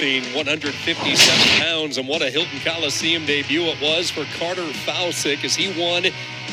157 pounds, and what a Hilton Coliseum debut it was for Carter Fousek as he won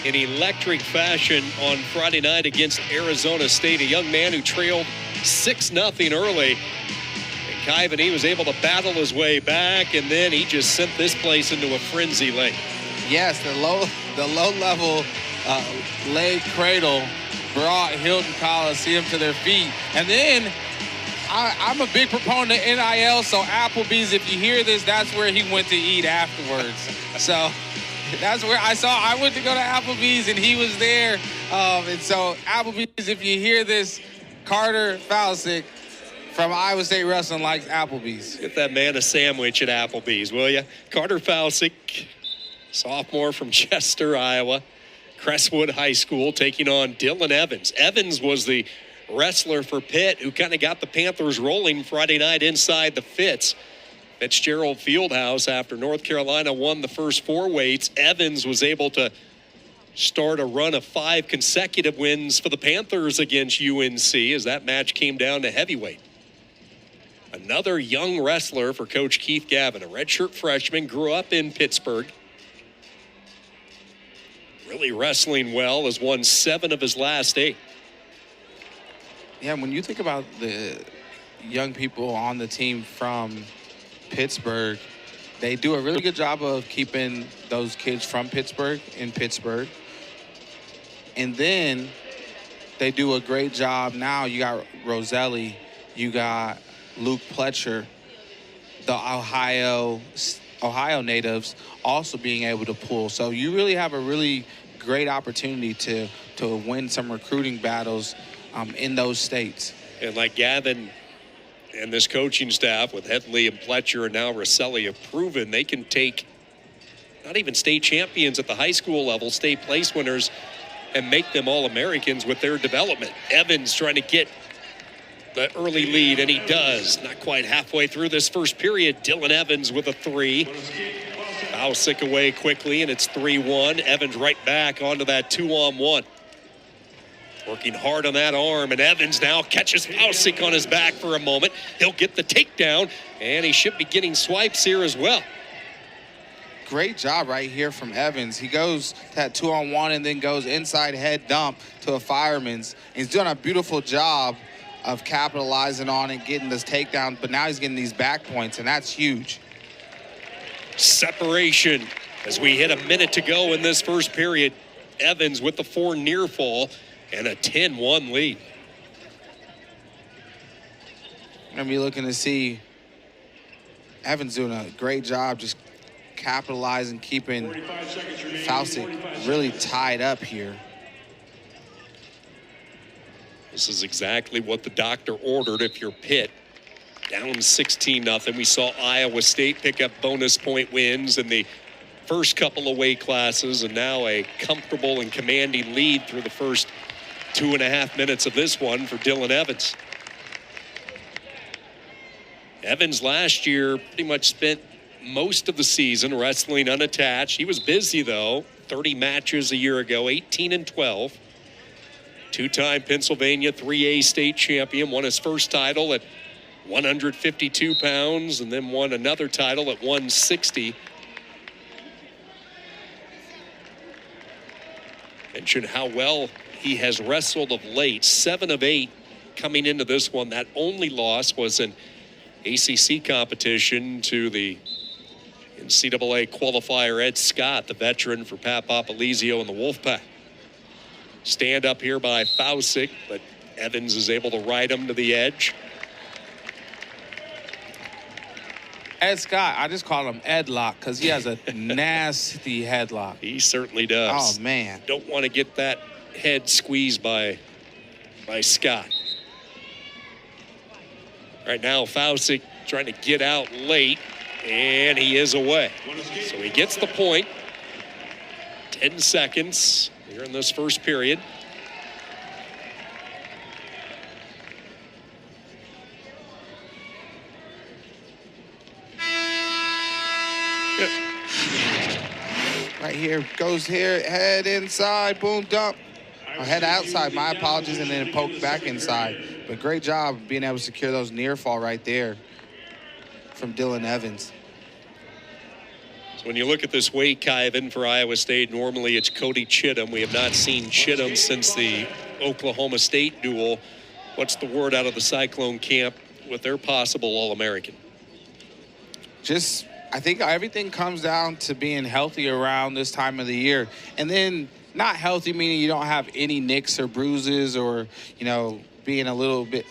in electric fashion on Friday night against Arizona State, a young man who trailed 6-0 early. And Kyvan, he was able to battle his way back, and then he just sent this place into a frenzy late. Yes, the low-level leg cradle brought Hilton Coliseum to their feet. And then I'm a big proponent of NIL, so Applebee's, if you hear this, that's where he went to eat afterwards. So that's where I went to go to Applebee's, and he was there. And so Applebee's, if you hear this, Carter Fousek from Iowa State Wrestling likes Applebee's. Get that man a sandwich at Applebee's, will you? Carter Fousek, sophomore from Chester, Iowa, Crestwood High School, taking on Dylan Evans. Evans was the wrestler for Pitt who kind of got the Panthers rolling Friday night inside the Fitzgerald Fieldhouse after North Carolina won the first 4 weights. Evans was able to start a run of 5 consecutive wins for the Panthers against UNC as that match came down to heavyweight. Another young wrestler for Coach Keith Gavin, a redshirt freshman, grew up in Pittsburgh. Really wrestling well, has won 7 of his last 8. Yeah, when you think about the young people on the team from Pittsburgh, they do a really good job of keeping those kids from Pittsburgh in Pittsburgh. And then they do a great job. Now you got Roselli, you got Luke Pletcher, the Ohio natives also being able to pull. So you really have a really great opportunity to win some recruiting battles in those states. And like Gavin and this coaching staff with Headley and Pletcher and now Roselli have proven they can take not even state champions at the high school level, state place winners, and make them All-Americans with their development. Evans trying to get the early lead, and he does. Not quite halfway through this first period. Dylan Evans with a 3. Fousek away quickly, and it's 3-1. Evans right back onto that 2-on-1. Working hard on that arm, and Evans now catches Fousek on his back for a moment. He'll get the takedown, and he should be getting swipes here as well. Great job right here from Evans. He goes to that 2-on-1 and then goes inside head dump to a fireman's. He's doing a beautiful job of capitalizing on it, getting this takedown, but now he's getting these back points, and that's huge. Separation as we hit a minute to go in this first period. Evans with the 4 near fall and a 10-1 lead. I'm going to be looking to see Evans doing a great job just capitalizing, keeping Fousek really tied up here. This is exactly what the doctor ordered if you're Pitt. Down 16-0. We saw Iowa State pick up bonus point wins in the first couple of weight classes, and now a comfortable and commanding lead through the first 2.5 minutes of this one for Dylan Evans. Evans last year pretty much spent most of the season wrestling unattached. He was busy, though. 30 matches a year ago, 18-12. 2-time Pennsylvania 3A state champion, won his first title at 152 pounds and then won another title at 160. Mentioned how well he has wrestled of late. 7 of 8 coming into this one. That only loss was an ACC competition to the NCAA qualifier Ed Scott, the veteran for Pat Papalizio and the Wolfpack. Stand up here by Fousek, but Evans is able to ride him to the edge. Ed Scott, I just call him Ed Lock because he has a nasty headlock. He certainly does. Oh, man. Don't want to get that head squeezed by Scott. Right now, Fousek trying to get out late, and he is away. So he gets the point. 10 seconds here in this first period. Right here, goes here, head inside, boom, dump. Or head outside, my apologies, and then poke back inside. But great job being able to secure those near fall right there. from Dylan Evans. So when you look at this weight, Kyvan, for Iowa State, normally it's Cody Chittum. We have not seen Chittum since the Oklahoma State duel. What's the word out of the Cyclone camp with their possible All-American? I think everything comes down to being healthy around this time of the year. And then not healthy meaning you don't have any nicks or bruises or, being a little bit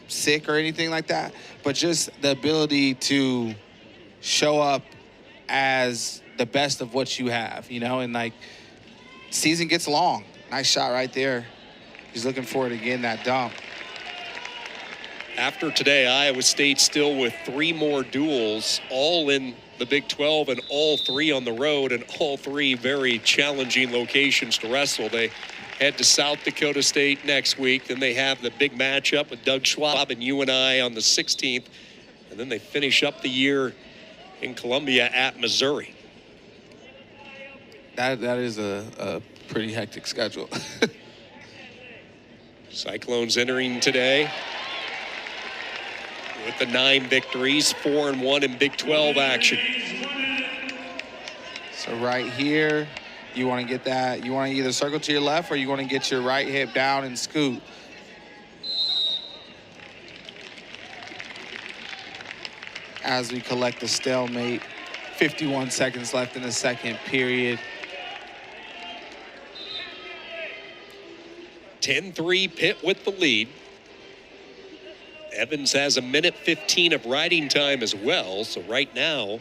sick or anything like that. But just the ability to show up as the best of what you have, and season gets long. Nice shot right there. He's looking for it again, that dump. After today, Iowa State still with 3 more duels, all in the Big 12 and all 3 on the road, and all 3 very challenging locations to wrestle. They head to South Dakota State next week. Then they have the big matchup with Doug Schwab and UNI on the 16th. And then they finish up the year in Columbia at Missouri. That is a pretty hectic schedule. Cyclones entering today with the 9 victories, 4-1 in Big 12 action. So right here, you want to get that. You want to either circle to your left or you want to get your right hip down and scoot. As we collect the stalemate, 51 seconds left in the second period. 10-3 Pitt with the lead. Evans has a minute 15 of riding time as well. So right now,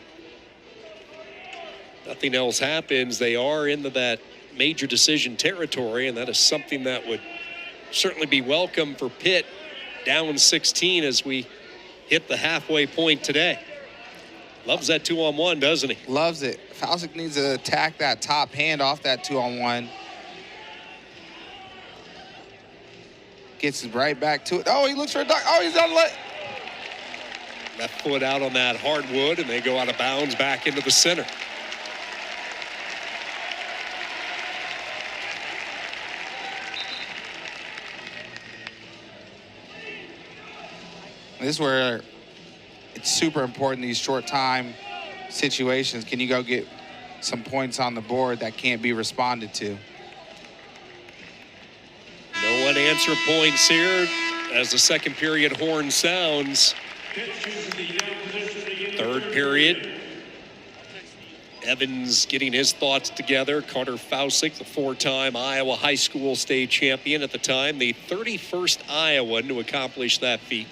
nothing else happens. They are into that major decision territory, and that is something that would certainly be welcome for Pitt, down 16 as we hit the halfway point today. Loves that 2-on-1, doesn't he? Loves it. Fousek needs to attack that top hand off that 2-on-1. Gets right back to it. Oh, he looks for a duck. Oh, he's on leg. Left foot out on that hardwood, and they go out of bounds back into the center. This is where it's super important, these short time situations. Can you go get some points on the board that can't be responded to? No unanswered points here as the second period horn sounds. Third period. Evans getting his thoughts together. Carter Fousek, the 4-time Iowa high school state champion at the time, the 31st Iowan to accomplish that feat.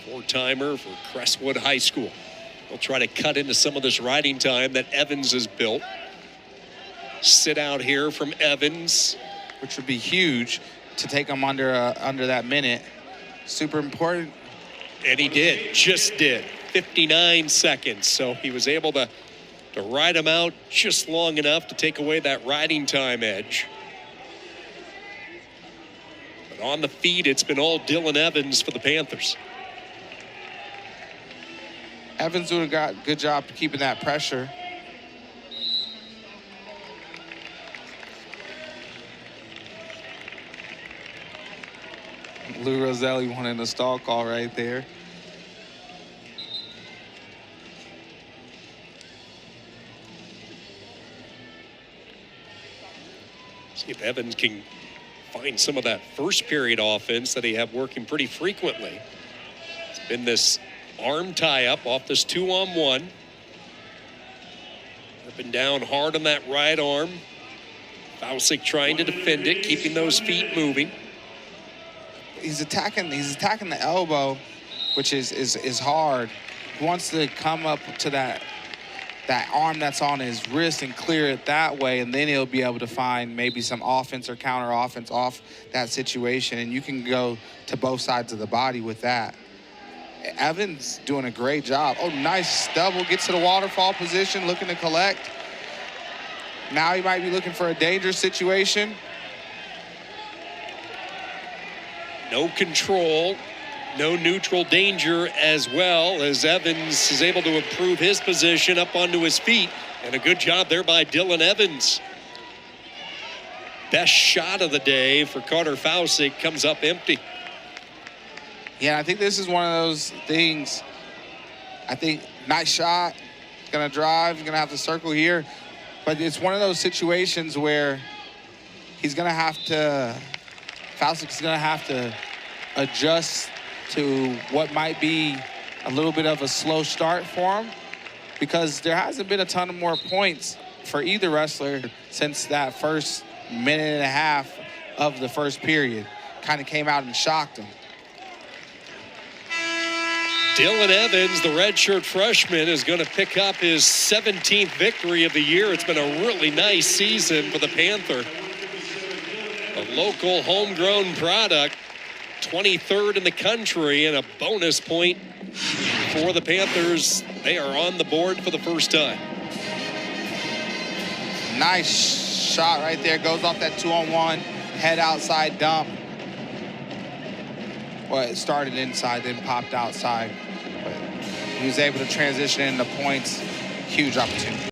4-timer for Crestwood High School. They'll try to cut into some of this riding time that Evans has built. Sit out here from Evans, which would be huge to take him under that minute. Super important. And he did, just did. 59 seconds. So he was able to ride him out just long enough to take away that riding time edge. But on the feet, it's been all Dylan Evans for the Panthers. Evans doing a good job keeping that pressure. Lou Roselli wanting a stall call right there. See if Evans can find some of that first period offense that he had working pretty frequently. It's been this arm tie-up off this 2-on-1. Up and down hard on that right arm. Fousek trying to defend it, keeping those feet moving. He's attacking the elbow, which is hard. He wants to come up to that arm that's on his wrist and clear it that way, and then he'll be able to find maybe some offense or counter offense off that situation, and you can go to both sides of the body with that. Evans doing a great job. Oh, nice double, gets to the waterfall position, looking to collect. Now he might be looking for a dangerous situation. No control, no neutral danger, as well as Evans is able to improve his position up onto his feet. And a good job there by Dylan Evans. Best shot of the day for Carter Fousek comes up empty. Yeah, I think this is one of those things. I think nice shot, gonna drive, gonna have to circle here. But it's one of those situations where he's gonna have to, Fousek's gonna have to adjust to what might be a little bit of a slow start for him, because there hasn't been a ton of more points for either wrestler since that first minute and a half of the first period. Kind of came out and shocked him. Dylan Evans, the redshirt freshman, is going to pick up his 17th victory of the year. It's been a really nice season for the Panther. A local homegrown product, 23rd in the country, and a bonus point for the Panthers. They are on the board for the first time. Nice shot right there. Goes off that 2-on-1, head outside dump. Well, it started inside, then popped outside. But he was able to transition into points. Huge opportunity.